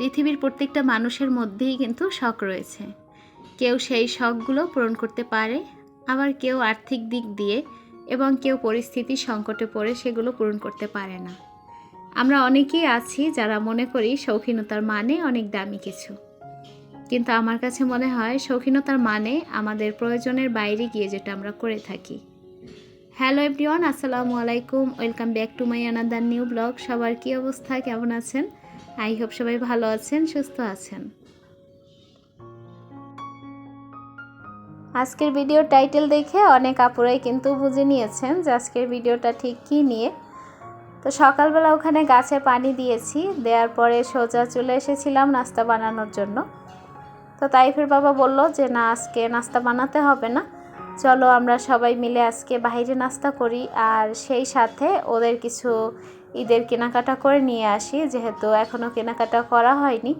পৃথিবীর প্রত্যেকটা মানুষের মধ্যেই কিন্তু শখ রয়েছে। কেউ সেই শখগুলো পূরণ করতে পারে, আবার কেউ আর্থিক দিক দিয়ে এবং কেউ পরিস্থিতির সংকটে পড়ে সেগুলো পূরণ করতে পারে না। আমরা অনেকেই আছি যারা মনে করি শৌখিনতার মানে অনেক দামি কিছু, কিন্তু আমার কাছে মনে হয় শৌখিনতার মানে আমাদের প্রয়োজনের বাইরে গিয়ে যেটা আমরা করে থাকি। হ্যালো এভরিওয়ান, আসসালামু আলাইকুম, welcome back to my another new blog. সবার কী অবস্থা, কেমন আছেন? আই হোপ সবাই ভালো আছেন, সুস্থ আছেন। আজকের ভিডিওর টাইটেল দেখে অনেক আপুরাই কিন্তু বুঝে নিয়েছেন যে আজকের ভিডিওটা ঠিক কী নিয়ে। তো সকালবেলা ওখানে গাছে পানি দিয়েছি, দেওয়ার পরে সোজা চলে এসেছিলাম নাস্তা বানানোর জন্য। তো তাইফের বাবা বলল যে না, আজকে নাস্তা বানাতে হবে না, চলো আমরা সবাই মিলে আজকে বাইরে নাস্তা করি, আর সেই সাথে ওদের কিছু ঈদের কেনাকাটা করে নিয়ে আসি, যেহেতু এখনও কেনাকাটা করা হয়নি।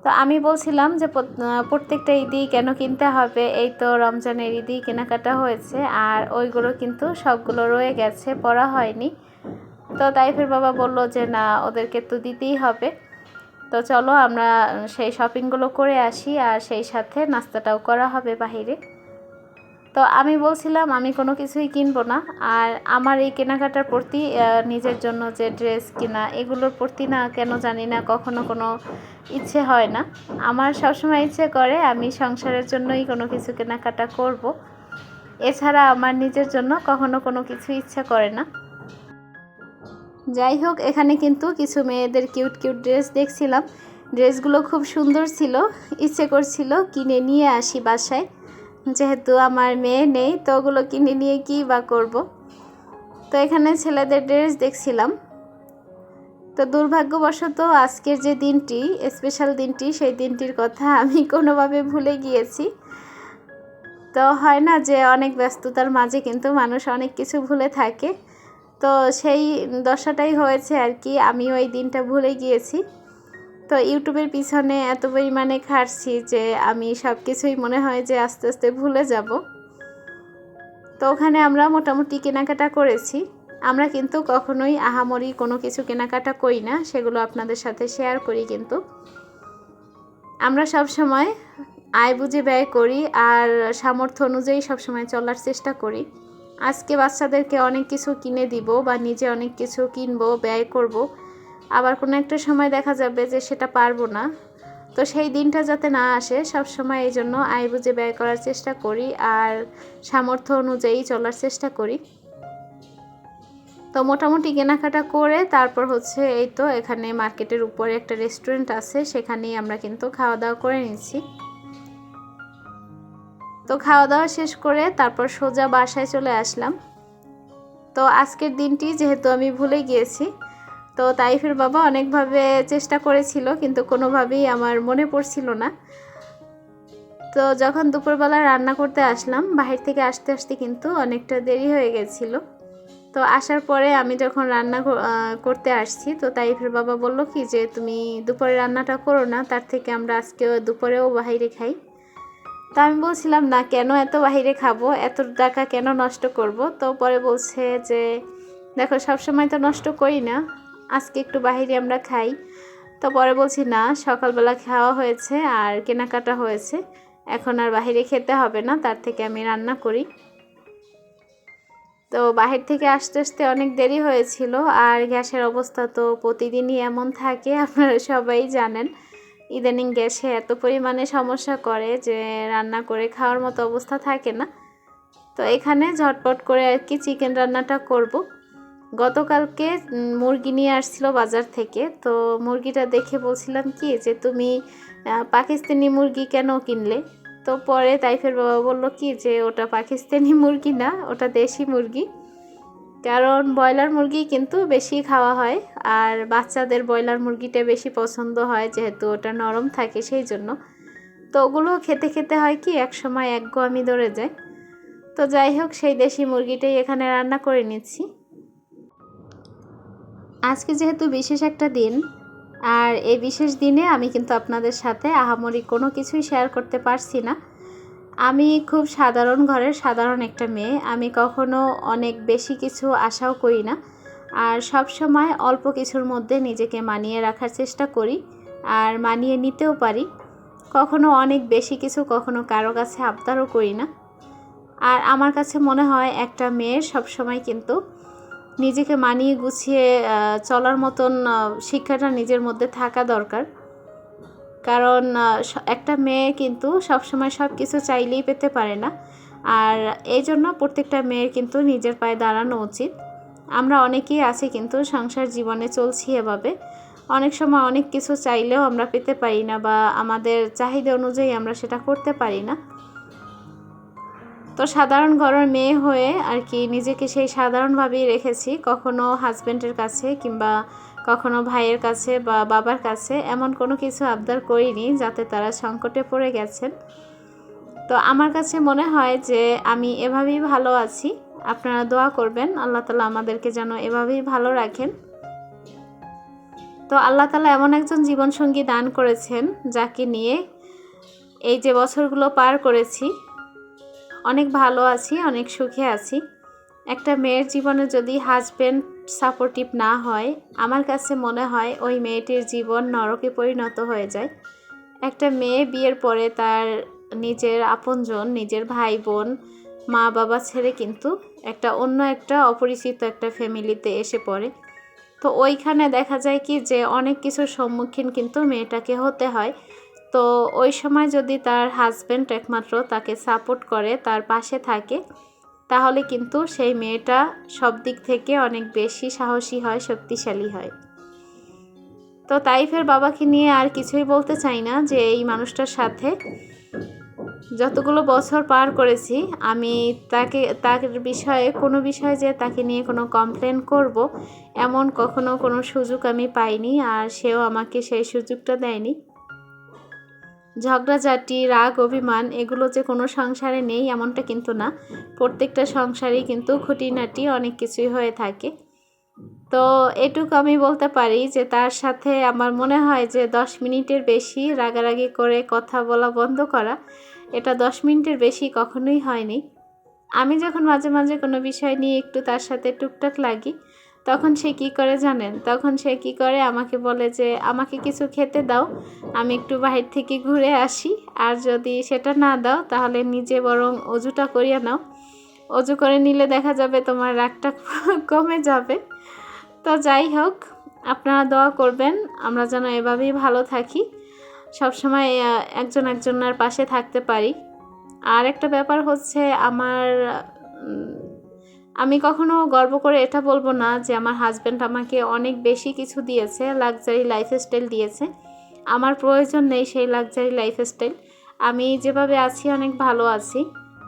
তো আমি বলছিলাম যে প্রত্যেকটা ঈদই কেন কিনতে হবে, এই তো রমজানের ঈদই কেনাকাটা হয়েছে, আর ওইগুলো কিন্তু সবগুলো রয়ে গেছে, পড়া হয়নি। তো তাইফের বাবা বলল যে না, ওদেরকে তো দিতেই হবে, তো চলো আমরা সেই শপিংগুলো করে আসি, আর সেই সাথে নাস্তাটাও করা হবে বাহিরে। তো আমি বলছিলাম আমি কোনো কিছুই কিনবো না, আর আমার এই কেনাকাটার প্রতি নিজের জন্য যে ড্রেস কেনা, এগুলোর প্রতি না কেন জানি না কখনো কোনো ইচ্ছে হয় না। আমার সবসময় ইচ্ছে করে আমি সংসারের জন্যই কোনো কিছু কেনাকাটা করব, এছাড়া আমার নিজের জন্য কখনো কোনো কিছু ইচ্ছা করে না। যাই হোক, এখানে কিন্তু কিছু মেয়েদের কিউট কিউট ড্রেস দেখছিলাম, ড্রেসগুলো খুব সুন্দর ছিল, ইচ্ছে করছিল কিনে নিয়ে আসি বাসায়, যেহেতু আমার মেয়ে নেই, তো ওগুলো কিনে নিয়ে কী বা করব। তো এখানে ছেলেদের ড্রেস দেখছিলাম। তো দুর্ভাগ্যবশত আজকের যে দিনটি, স্পেশাল দিনটি, সেই দিনটির কথা আমি কোনোভাবে ভুলে গিয়েছি। তো হয় না যে অনেক ব্যস্ততার মাঝে কিন্তু মানুষ অনেক কিছু ভুলে থাকে, তো সেই দশাটাই হয়েছে আর কি। আমি ওই দিনটা ভুলে গিয়েছি। তো ইউটিউবের পিছনে এত পরিমাণে খাটছি যে আমি সব কিছুই মনে হয় যে আস্তে আস্তে ভুলে যাব। তো ওখানে আমরা মোটামুটি কেনাকাটা করেছি। আমরা কিন্তু কখনোই আহামরি কোনো কিছু কেনাকাটা করি না, সেগুলো আপনাদের সাথে শেয়ার করি, কিন্তু আমরা সব সময় আয় বুঝে ব্যয় করি, আর সামর্থ্য অনুযায়ী সবসময় চলার চেষ্টা করি। আজকে বাচ্চাদেরকে অনেক কিছু কিনে দিব বা নিজে অনেক কিছু কিনবো, ব্যয় করব, আবার কোনো একটা সময় দেখা যাবে যে সেটা পারবো না। তো সেই দিনটা যাতে না আসে, সব সময় এই জন্য আয় বুঝে ব্যয় করার চেষ্টা করি, আর সামর্থ্য অনুযায়ী চলার চেষ্টা করি। তো মোটামুটি কেনাকাটা করে তারপর হচ্ছে এই তো এখানে মার্কেটের উপরে একটা রেস্টুরেন্ট আছে, সেখানেই আমরা কিন্তু খাওয়া দাওয়া করে নিচ্ছি। তো খাওয়া দাওয়া শেষ করে তারপর সোজা বাসায় চলে আসলাম। তো আজকের দিনটি যেহেতু আমি ভুলে গিয়েছি, তো তাইফের বাবা অনেকভাবে চেষ্টা করেছিল, কিন্তু কোনোভাবেই আমার মনে পড়ছিল না। তো যখন দুপুরবেলা রান্না করতে আসলাম, বাহির থেকে আসতে আসতে কিন্তু অনেকটা দেরি হয়ে গেছিল। তো আসার পরে আমি যখন রান্না করতে আসছি, তো তাইফের বাবা বলল কি যে তুমি দুপুরে রান্নাটা করো না, তার থেকে আমরা আজকে দুপুরেও বাহিরে খাই। তো আমি বলছিলাম না, কেন এত বাহিরে খাবো, এত টাকা কেন নষ্ট করব। তো পরে বলছে যে দেখো সবসময় তো নষ্ট করি না, আজকে একটু বাহিরে আমরা খাই। তো পরে বলছি না, সকালবেলা খাওয়া হয়েছে আর কেনাকাটা হয়েছে, এখন আর বাহিরে খেতে হবে না, তার থেকে আমি রান্না করি। তো বাহির থেকে আসতে আসতে অনেক দেরি হয়েছিল, আর গ্যাসের অবস্থা তো প্রতিদিনই এমন থাকে, আপনারা সবাই জানেন। ইদানিং গ্যাসে এত পরিমাণে সমস্যা করে যে রান্না করে খাওয়ার মতো অবস্থা থাকে না। তো এখানে ঝটপট করে আর কি চিকেন রান্নাটা করব। গতকালকে মুরগি নিয়ে আসছিল বাজার থেকে, তো মুরগিটা দেখে বলছিলাম কি যে তুমি পাকিস্তানি মুরগি কেন কিনলে। তো পরে তাইফের বাবা বললো কি যে ওটা পাকিস্তানি মুরগি না, ওটা দেশি মুরগি, কারণ ব্রয়লার মুরগি কিন্তু বেশি খাওয়া হয়, আর বাচ্চাদের ব্রয়লার মুরগিটা বেশি পছন্দ হয়, যেহেতু ওটা নরম থাকে সেই জন্য। তো ওগুলো খেতে খেতে হয় কি একসময় একঘেয়েমি ধরে যায়। তো যাই হোক, সেই দেশি মুরগিটাই এখানে রান্না করে নিচ্ছি। আজকে যেহেতু বিশেষ একটা দিন, আর এই বিশেষ দিনে আমি কিন্তু আপনাদের সাথে আহামরি কোনো কিছুই শেয়ার করতে পারছি না। আমি খুব সাধারণ ঘরের সাধারণ একটা মেয়ে, আমি কখনো অনেক বেশি কিছু আশাও করি না, আর সব সময় অল্প কিছুর মধ্যে নিজেকে মানিয়ে রাখার চেষ্টা করি, আর মানিয়ে নিতেও পারি। কখনো অনেক বেশি কিছু, কখনো কারো কাছে আবদারও করি না। আর আমার কাছে মনে হয় একটা মেয়ের সবসময় কিন্তু নিজেকে মানিয়ে গুছিয়ে চলার মতন শিক্ষাটা নিজের মধ্যে থাকা দরকার। কারণ একটা মেয়ে কিন্তু সবসময় সব কিছু চাইলেই পেতে পারে না। আর এই জন্য প্রত্যেকটা মেয়ের কিন্তু নিজের পায়ে দাঁড়ানো উচিত। আমরা অনেকেই আছি কিন্তু সংসার জীবনে চলছি এভাবে, অনেক সময় অনেক কিছু চাইলেও আমরা পেতে পারি না, বা আমাদের চাহিদা অনুযায়ী আমরা সেটা করতে পারি না। তো সাধারণ ঘরের মেয়ে হয়ে আর কি নিজেকে সেই সাধারণভাবেই রেখেছি। কখনো হাজব্যান্ডের কাছে কিংবা কখনো ভাইয়ের কাছে বা বাবার কাছে এমন কোনো কিছু আবদার করিনি যাতে তারা সংকটে পড়ে গেছেন। তো আমার কাছে মনে হয় যে আমি এভাবেই ভালো আছি। আপনারা দোয়া করবেন আল্লাহ তাআলা আমাদেরকে যেন এভাবেই ভালো রাখেন। তো আল্লাহ তাআলা এমন একজন জীবনসঙ্গী দান করেছেন যাকে নিয়ে এই যে বছরগুলো পার করেছি অনেক ভালো আছি, অনেক সুখে আছি। একটা মেয়ের জীবনে যদি হাজব্যান্ড সাপোর্টিভ না হয়, আমার কাছে মনে হয় ওই মেয়েটির জীবন নরকে পরিণত হয়ে যায়। একটা মেয়ে বিয়ের পরে তার নিজের আপনজন, নিজের ভাই বোন, মা বাবা ছেড়ে কিন্তু অন্য একটা অপরিচিত একটা ফ্যামিলিতে এসে পড়ে। তো ওইখানে দেখা যায় কি যে অনেক কিছুর সম্মুখীন কিন্তু মেয়েটাকে হতে হয়। তো ওই সময় যদি তার হাজব্যান্ড একমাত্র তাকে সাপোর্ট করে, তার পাশে থাকে, তাহলে কিন্তু সেই মেয়েটা সব দিক থেকে অনেক বেশি সাহসী হয়, শক্তিশালী হয়। তো তাইফের বাবাকে নিয়ে আর কিছুই বলতে চাই না, যে এই মানুষটার সাথে যতগুলো বছর পার করেছি আমি তার বিষয়ে কোনো বিষয়ে যে তাকে নিয়ে কোনো কমপ্লেন করব এমন কখনো কোনো সুযোগ আমি পাইনি, আর সেও আমাকে সেই সুযোগটা দেয়নি। ঝগড়াঝাটি, রাগ, অভিমান এগুলো যে কোনো সংসারে নেই এমনটা কিন্তু না। প্রত্যেকটা সংসারেই কিন্তু খুঁটিনাটি অনেক কিছুই হয়ে থাকে। তো এটুকু আমি বলতে পারি যে তার সাথে আমার মনে হয় যে 10 মিনিটের বেশি রাগারাগি করে কথা বলা বন্ধ করা, এটা 10 মিনিটের বেশি কখনোই হয়নি। আমি যখন মাঝে মাঝে কোনো বিষয় নিয়ে একটু তার সাথে টুকটাক লাগি, তখন সে কি করে জানেন? তখন সে কি করে আমাকে বলে যে আমাকে কিছু খেতে দাও, আমি একটু বাহির থেকে ঘুরে আসি। আর যদি সেটা না দাও তাহলে নিজে বরং অজুটা করিয়ে নাও, অজু করে নিলে দেখা যাবে তোমার রাগটা কমে যাবে। তো যাই হোক, আপনারা দোয়া করবেন আমরা যেন এভাবেই ভালো থাকি, সবসময় একজন একজনের পাশে থাকতে পারি। আর একটা ব্যাপার হচ্ছে আমি কখনো গর্ব করে এটা বলবো না যে আমার হাজব্যান্ড আমাকে অনেক বেশি কিছু দিয়েছে, লাক্সারি লাইফস্টাইল দিয়েছে। আমার প্রয়োজন নেই সেই লাক্সারি লাইফস্টাইল। আমি যেভাবে আছি অনেক ভালো আছি।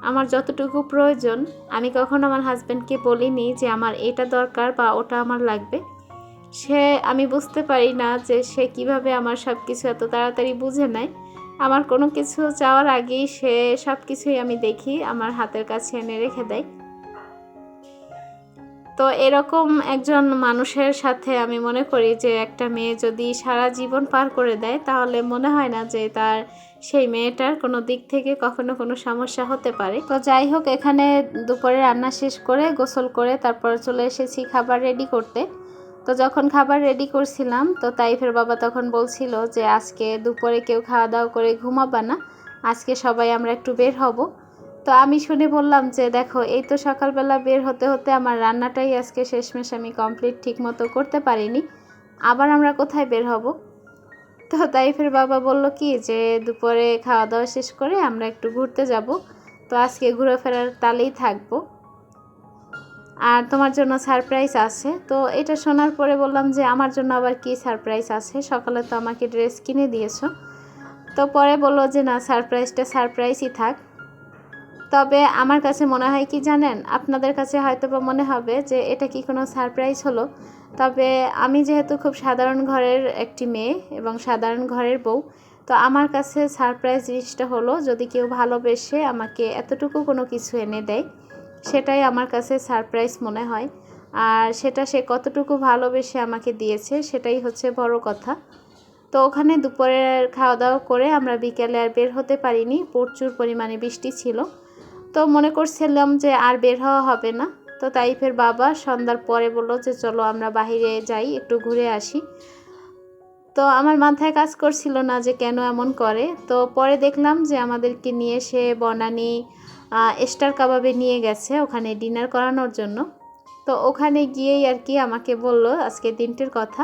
আমার যতটুকু প্রয়োজন, আমি কখনো আমার হাজব্যান্ডকে বলিনি যে আমার এটা দরকার বা ওটা আমার লাগবে। আমি বুঝতে পারি না যে সে কিভাবে আমার সব কিছু এত তাড়াতাড়ি বুঝে নেয়। আমার কোনো কিছু চাওয়ার আগেই সে সব কিছুই আমি দেখি আমার হাতের কাছে এনে রেখে দেয়। তো এরকম একজন মানুষের সাথে আমি মনে করি যে একটা মেয়ে যদি সারা জীবন পার করে দেয়, তাহলে মনে হয় না যে তার সেই মেয়েটার কোনো দিক থেকে কখনো কোনো সমস্যা হতে পারে। তো যাই হোক, এখানে দুপুরে রান্না শেষ করে গোসল করে তারপর চলে এসেছি খাবার রেডি করতে। তো যখন খাবার রেডি করছিলাম, তো তাইফের বাবা তখন বলছিল যে আজকে দুপুরে কেউ খাওয়া দাওয়া করে ঘুমাবা না, আজকে সবাই আমরা একটু বের হব। তো আমি শুনে বললাম যে দেখো, এই তো সকালবেলা বের হতে হতে আমার রান্নাটাই আজকে শেষমেশ আমি কমপ্লিট ঠিক মতো করতে পারিনি, আবার আমরা কোথায় বের হব? তো তাইফের বাবা বলল কি যে দুপুরে খাওয়া দাওয়া শেষ করে আমরা একটু ঘুরতে যাব, তো আজকে ঘোরাফেরার তালেই থাকবো, আর তোমার জন্য সারপ্রাইজ আছে। তো এটা শোনার পরে বললাম যে আমার জন্য আবার কি সারপ্রাইজ আছে? সকালে তো আমাকে ড্রেস কিনে দিয়েছো। তো পরে বললো যে না, সারপ্রাইজটা সারপ্রাইজই থাক। তবে আমার কাছে মনে হয় কি জানেন, আপনাদের কাছে হয়তো বা মনে হবে যে এটা কি কোনো সারপ্রাইজ হলো। তবে আমি যেহেতু খুব সাধারণ ঘরের একটি মেয়ে এবং সাধারণ ঘরের বউ, তো আমার কাছে সারপ্রাইজ জিনিসটা হলো যদি কেউ ভালোবেসে আমাকে এতটুকু কোনো কিছু এনে দেয়, সেটাই আমার কাছে সারপ্রাইজ মনে হয়। আর সেটা সে কতটুকু ভালোবেসে আমাকে দিয়েছে সেটাই হচ্ছে বড় কথা। তো ওখানে দুপুরের খাওয়া দাওয়া করে আমরা বিকেলে আর বের হতে পারিনি, প্রচুর পরিমাণে বৃষ্টি ছিল। তো মনে করছিলাম যে আর বের হওয়া হবে না। তো তাইফের বাবা সন্ধ্যার পরে বললো যে চলো আমরা বাইরে যাই, একটু ঘুরে আসি। তো আমার মাথায় কাজ করছিল না যে কেন এমন করে। তো পরে দেখলাম যে আমাদেরকে নিয়ে সে বনানী স্টার কাবাবে নিয়ে গেছে ওখানে ডিনার করানোর জন্য। তো ওখানে গিয়েই আর কি আমাকে বলল আজকে দিনটির কথা।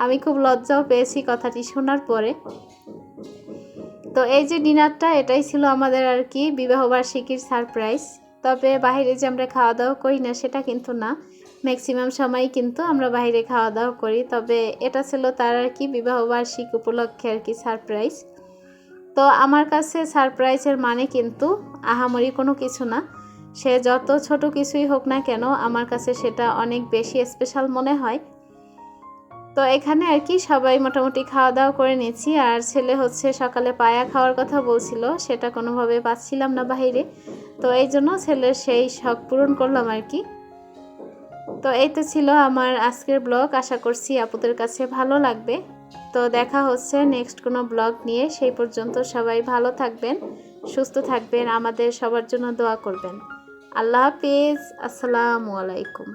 আমি খুব লজ্জাও পেয়েছি কথাটি শোনার পরে। তো এই যে ডিনারটা, এটাই ছিল আমাদের আর কি বিবাহবার্ষিকীর সারপ্রাইজ। তবে বাইরে যে আমরা খাওয়া দাওয়া করি না সেটা কিন্তু না, ম্যাক্সিমাম সময় কিন্তু আমরা বাইরে খাওয়া দাওয়া করি। তবে এটা ছিল তার আর কি বিবাহবার্ষিকী উপলক্ষে আর কি সারপ্রাইজ। তো আমার কাছে সারপ্রাইজের মানে কিন্তু আহামরি কোনো কিছু না, সে যত ছোট কিছুই হোক না কেন আমার কাছে সেটা অনেক বেশি স্পেশাল মনে হয়। তো এখানে আর কি সবাই মোটামুটি খাওয়া দাওয়া করে নিয়েছি। আর ছেলে হচ্ছে সকালে পায়া খাওয়ার কথা বলছিল, সেটা কোনোভাবে পাচ্ছিলাম না বাইরে। তো এই জন্য ছেলের সেই শখ পূরণ করলাম আর কি। তো এই তো ছিল আমার আজকের ব্লগ, আশা করছি আপুদের কাছে ভালো লাগবে। তো দেখা হচ্ছে নেক্সট কোনো ব্লগ নিয়ে, সেই পর্যন্ত সবাই ভালো থাকবেন, সুস্থ থাকবেন, আমাদের সবার জন্য দোয়া করবেন। আল্লাহ হাফিজ, আসসালামু আলাইকুম।